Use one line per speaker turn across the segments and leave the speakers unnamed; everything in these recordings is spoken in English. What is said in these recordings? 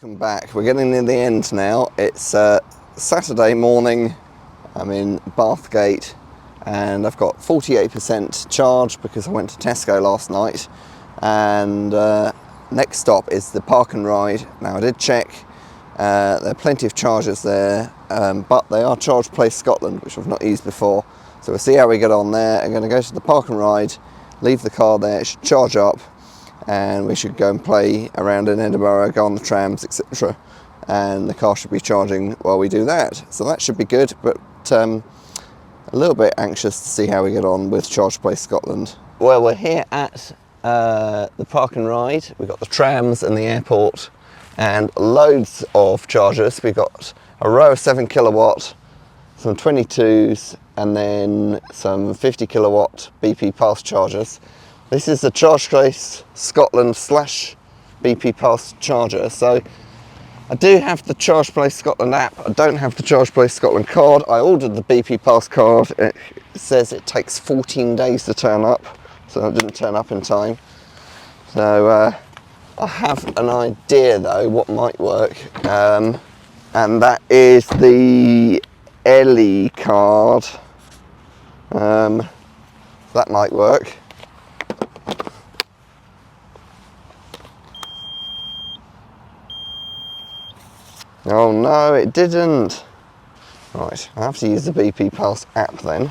Welcome back. We're getting near the end now. It's Saturday morning. I'm in Bathgate and I've got 48% charge because I went to Tesco last night, and next stop is the Park and Ride. Now I did check, there are plenty of chargers there, but they are Charge Place Scotland, which I've not used before, so we'll see how we get on there. I'm going to go to the Park and Ride, leave the car there, it should charge up, and we should go and play around in Edinburgh, go on the trams, etc. And the car should be charging while we do that. So that should be good, but a little bit anxious to see how we get on with Charge Place Scotland. Well, we're here at the Park and Ride. We've got the trams and the airport and loads of chargers. We've got a row of 7 kilowatt, some 22s, and then some 50 kilowatt BP Pulse chargers. This is the Charge Place Scotland / BP Pulse charger. So I do have the Charge Place Scotland app. I don't have the Charge Place Scotland card. I ordered the BP Pulse card. It says it takes 14 days to turn up, so it didn't turn up in time. So I have an idea though what might work, and that is the Ellie card. That might work. Oh no, it didn't. Right, I have to use the BP Pulse app then.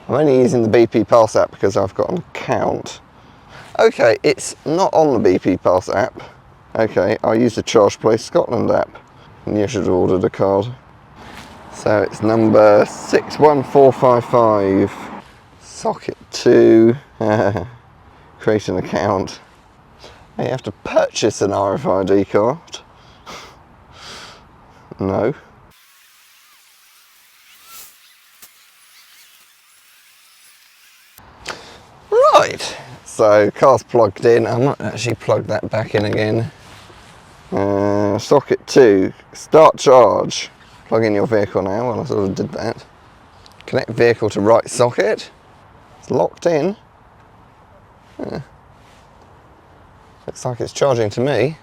I'm only using the BP Pulse app because I've got an account. Okay, it's not on the BP Pulse app. Okay, I'll use the Charge Place Scotland app. And you should have ordered a card. So it's number 61455. Socket 2. Create an account. You have to purchase an RFID card. No. Right, so car's plugged in. I might actually plug that back in again. Socket 2, start charge. Plug in your vehicle now. Well, I sort of did that. Connect vehicle to right socket. It's locked in. Looks like it's charging to me.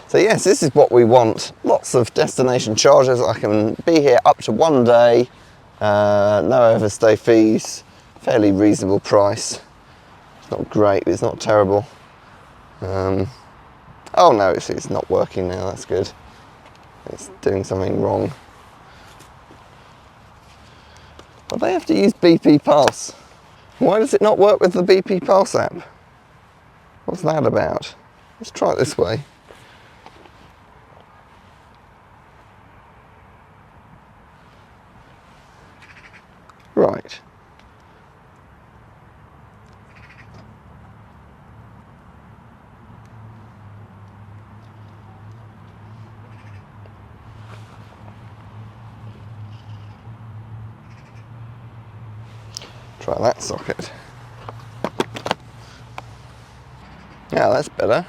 So yes, this is what we want. Lots of destination chargers. I can be here up to 1 day. No overstay fees. Fairly reasonable price. It's not great, but it's not terrible. Oh no, it's not working now. That's good. It's doing something wrong. But they have to use BP Pulse. Why does it not work with the BP Pulse app? What's that about? Let's try it this way. Right. Try that socket. Yeah, that's better.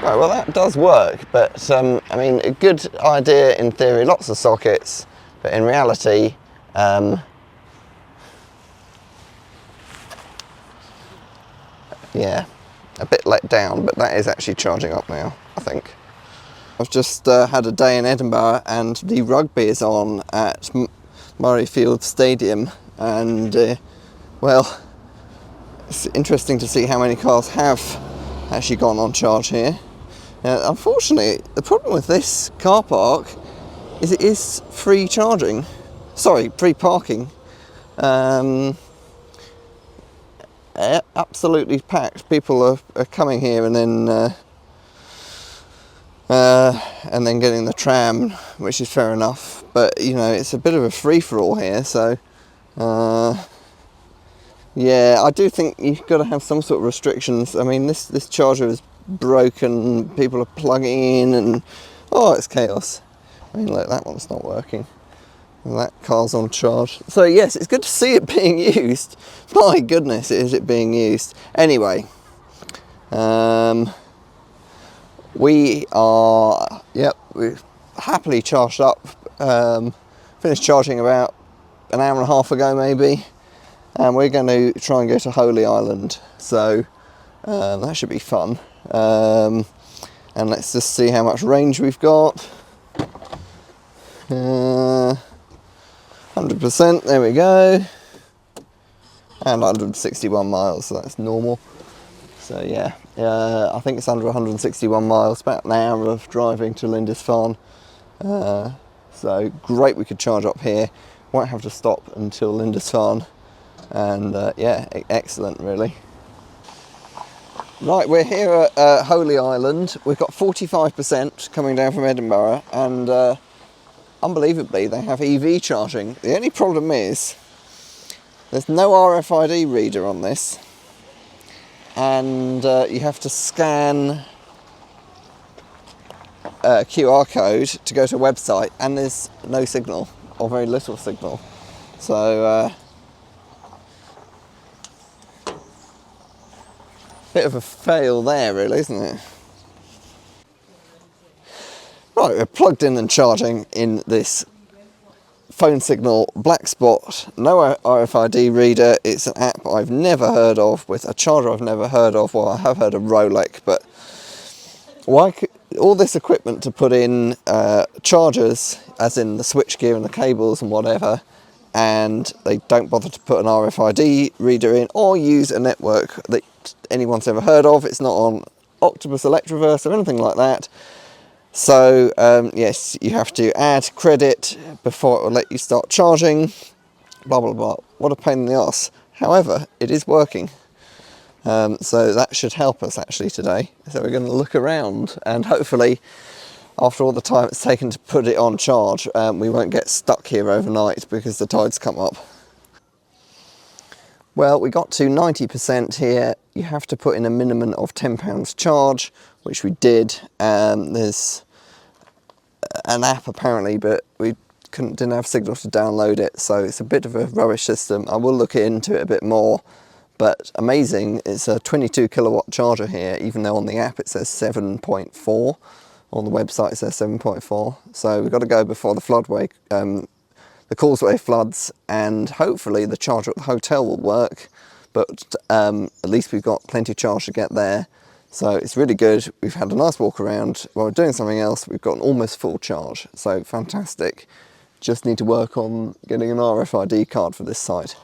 Right, well that does work, but I mean, a good idea in theory, lots of sockets, but in reality, yeah, a bit let down, but that is actually charging up now, I think. I've just had a day in Edinburgh and the rugby is on at Murrayfield Stadium, and well, it's interesting to see how many cars have actually gone on charge here. Unfortunately, the problem with this car park is it is free charging. Sorry, free parking. Absolutely packed. People are coming here and then getting the tram, which is fair enough. But you know, it's a bit of a free-for-all here. So yeah, I do think you've got to have some sort of restrictions. I mean, this charger is broken, people are plugging in, and oh, it's chaos. I mean, look, that one's not working. And that car's on charge. So yes, it's good to see it being used. My goodness, is it being used. Anyway, we are, yep, we've happily charged up. Finished charging about an hour and a half ago maybe, and we're going to try and go to Holy Island, so that should be fun. And let's just see how much range we've got. 100%, there we go, and 161 miles, so that's normal. So yeah, I think it's under 161 miles, about an hour of driving to Lindisfarne. So great, we could charge up here, won't have to stop until Lindisfarne, and yeah, excellent really. Right, we're here at Holy Island. We've got 45% coming down from Edinburgh, and unbelievably they have EV charging. The only problem is there's no RFID reader on this, and you have to scan a QR code to go to a website, and there's no signal, or very little signal. So bit of a fail there really, isn't it? Right, we're plugged in and charging in this phone signal black spot, no RFID reader. It's an app I've never heard of, with a charger I've never heard of. Well, I have heard of Rolex, but why all this equipment to put in chargers, as in the switchgear and the cables and whatever, and they don't bother to put an RFID reader in or use a network that anyone's ever heard of. It's not on Octopus, Electroverse or anything like that. So yes, you have to add credit before it will let you start charging, blah blah blah. What a pain in the arse. However, it is working. So that should help us actually today. So we're going to look around, and hopefully after all the time it's taken to put it on charge, we won't get stuck here overnight because the tide's come up. Well, we got to 90% here. You have to put in a minimum of £10 charge, which we did. There's an app apparently, but we didn't have signal to download it, so it's a bit of a rubbish system. I will look into it a bit more, but amazing. It's a 22 kilowatt charger here, even though on the app it says 7.4. On the website it says 7.4. So we've got to go before the floodway, the causeway floods, and hopefully the charger at the hotel will work, but at least we've got plenty of charge to get there. So it's really good. We've had a nice walk around. While we're doing something else, we've got an almost full charge, so fantastic. Just need to work on getting an RFID card for this site.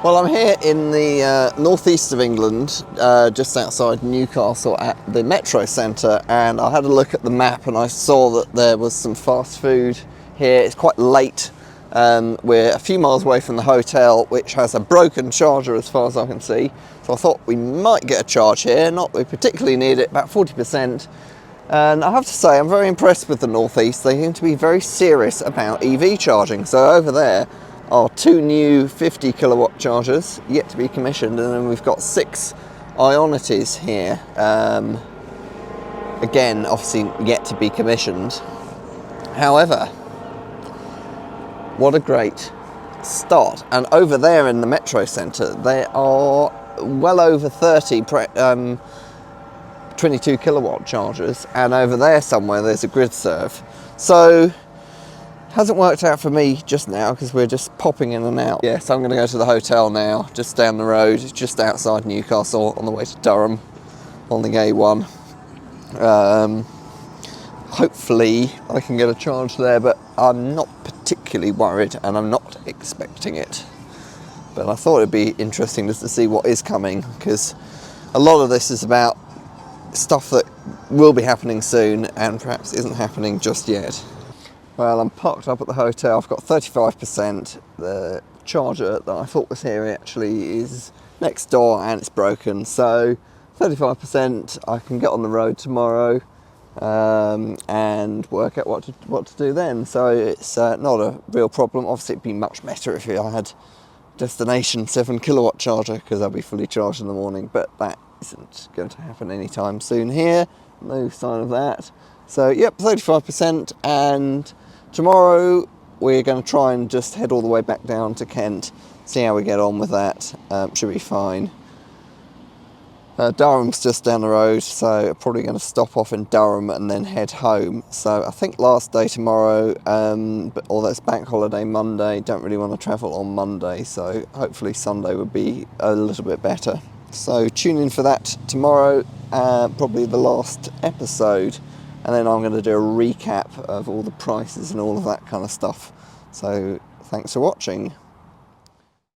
Well, I'm here in the northeast of England, just outside Newcastle at the Metro Centre, and I had a look at the map and I saw that there was some fast food here. It's quite late. We're a few miles away from the hotel, which has a broken charger as far as I can see. So I thought we might get a charge here. Not that we particularly need it, about 40%. And I have to say, I'm very impressed with the northeast. They seem to be very serious about EV charging. So over there are 2 new 50 kilowatt chargers yet to be commissioned, and then we've got 6 Ionities here, again obviously yet to be commissioned. However, what a great start. And over there in the Metro Centre there are well over 30 22 kilowatt chargers, and over there somewhere there's a grid serve. So hasn't worked out for me just now because we're just popping in and out. Yes, I'm going to go to the hotel now, just down the road, just outside Newcastle, on the way to Durham on the A1. Hopefully I can get a charge there, but I'm not particularly worried and I'm not expecting it. But I thought it'd be interesting just to see what is coming, because a lot of this is about stuff that will be happening soon and perhaps isn't happening just yet. Well, I'm parked up at the hotel. I've got 35%. The charger that I thought was here actually is next door and it's broken. So 35%, I can get on the road tomorrow and work out what to do then. So it's not a real problem. Obviously it'd be much better if I had destination 7 kilowatt charger, because I'll be fully charged in the morning, but that isn't going to happen anytime soon here. No sign of that. So yep, 35%, and tomorrow we're going to try and just head all the way back down to Kent, see how we get on with that. Should be fine. Durham's just down the road, so probably going to stop off in Durham and then head home. So I think last day tomorrow, but although it's bank holiday Monday, don't really want to travel on Monday, so hopefully Sunday would be a little bit better. So tune in for that tomorrow, probably the last episode, and then I'm going to do a recap of all the prices and all of that kind of stuff. So thanks for watching.